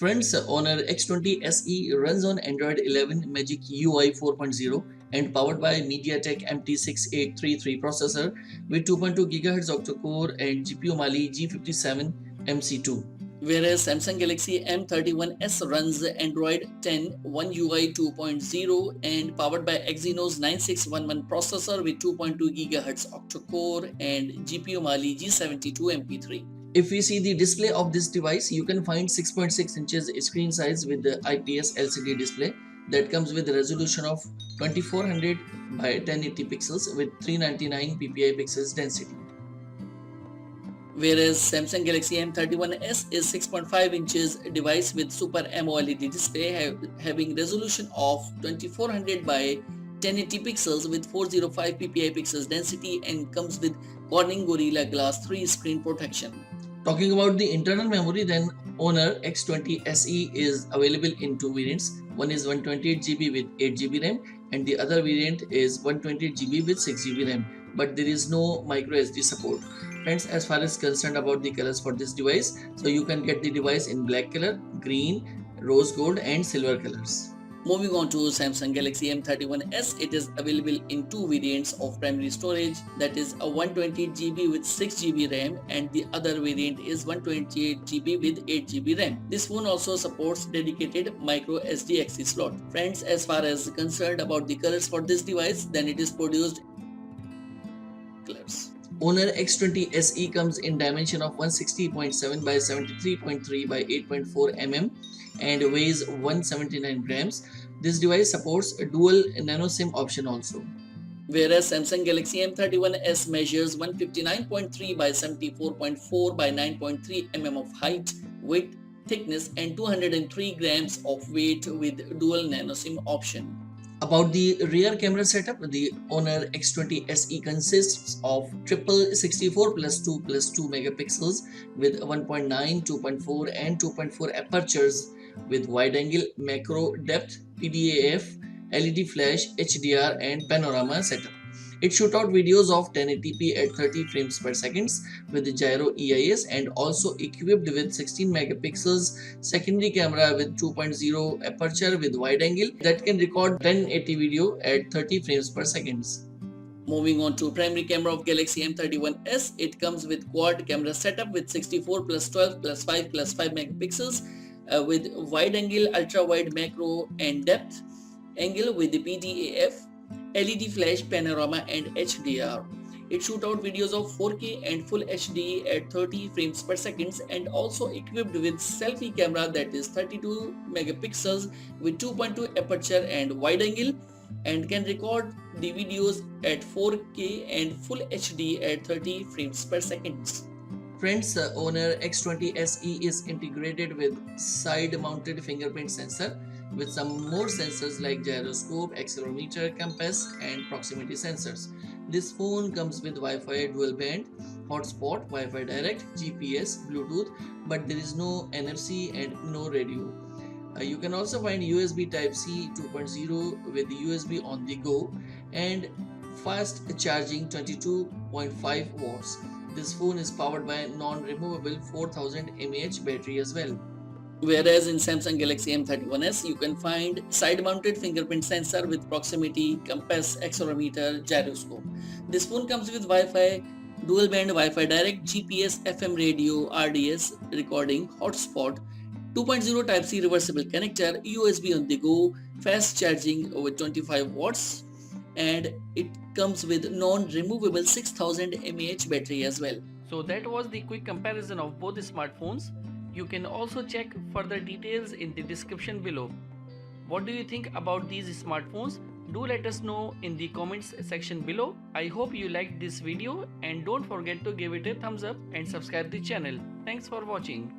Friends, Honor X20 SE runs on Android 11 Magic UI 4.0 and powered by MediaTek MT6833 processor with 2.2 GHz octa-core and GPU Mali G57 MC2. Whereas Samsung Galaxy M31s runs Android 10 One UI 2.0 and powered by Exynos 9611 processor with 2.2 GHz octa-core and GPU Mali G72 MP3. If we see the display of this device, you can find 6.6 inches screen size with the IPS LCD display that comes with a resolution of 2400 by 1080 pixels with 399 ppi pixels density. Whereas Samsung Galaxy M31s is 6.5 inches device with Super AMOLED display having resolution of 2400 by 1080 pixels with 405 ppi pixels density and comes with Corning Gorilla Glass 3 screen protection. Talking about the internal memory, then Honor X20 SE is available in two variants. One is 128GB with 8GB RAM and the other variant is 128GB with 6GB RAM, but there is no micro SD support. Friends, as far as concerned about the colors for this device, so you can get the device in black color, green, rose gold and silver colors. Moving on to Samsung Galaxy M31s, it is available in two variants of primary storage, that is a 128GB with 6GB RAM and the other variant is 128GB with 8GB RAM. This phone also supports dedicated micro SD access slot. Friends, as far as concerned about the colors for this device, then it is produced colors. Honor X20 SE comes in dimension of 160.7 by 73.3 by 8.4 mm and weighs 179 grams. This device supports a dual nano SIM option also. Whereas Samsung Galaxy M31s measures 159.3 by 74.4 by 9.3 mm of height, width, thickness and 203 grams of weight with dual nano SIM option. About the rear camera setup, the Honor X20 SE consists of triple 64 plus 2 plus 2 megapixels with 1.9, 2.4 and 2.4 apertures with wide-angle macro depth, PDAF, LED flash, HDR and panorama setup. It shoots out videos of 1080p at 30 frames per second with the gyro EIS and also equipped with 16 megapixels secondary camera with 2.0 aperture with wide angle that can record 1080 video at 30 frames per second. Moving on to primary camera of Galaxy M31s, it comes with quad camera setup with 64 plus 12 plus 5 plus 5 megapixels with wide angle, ultra wide macro and depth angle with the PDAF, LED flash, panorama and HDR. It shoots out videos of 4K and full HD at 30 frames per second and also equipped with selfie camera that is 32 megapixels with 2.2 aperture and wide angle and can record the videos at 4K and full HD at 30 frames per second. Friends, Honor X20 SE is integrated with side-mounted fingerprint sensor with some more sensors like gyroscope, accelerometer, compass and proximity sensors. This phone comes with Wi-Fi dual band, hotspot, Wi-Fi direct, GPS, Bluetooth, but there is no NFC and no radio. You can also find USB Type-C 2.0 with USB on the go and fast charging 22.5 watts. This phone is powered by a non-removable 4000 mAh battery as well. Whereas in Samsung Galaxy M31s, you can find side-mounted fingerprint sensor with proximity, compass, accelerometer, gyroscope. This phone comes with Wi-Fi, dual-band Wi-Fi direct, GPS, FM radio, RDS, recording, hotspot, 2.0 Type-C reversible connector, USB on the go, fast charging with 25 watts, and it comes with non-removable 6000 mAh battery as well. So that was the quick comparison of both the smartphones. You can also check further details in the description below. What do you think about these smartphones? Do let us know in the comments section below. I hope you liked this video and don't forget to give it a thumbs up and subscribe the channel. Thanks for watching.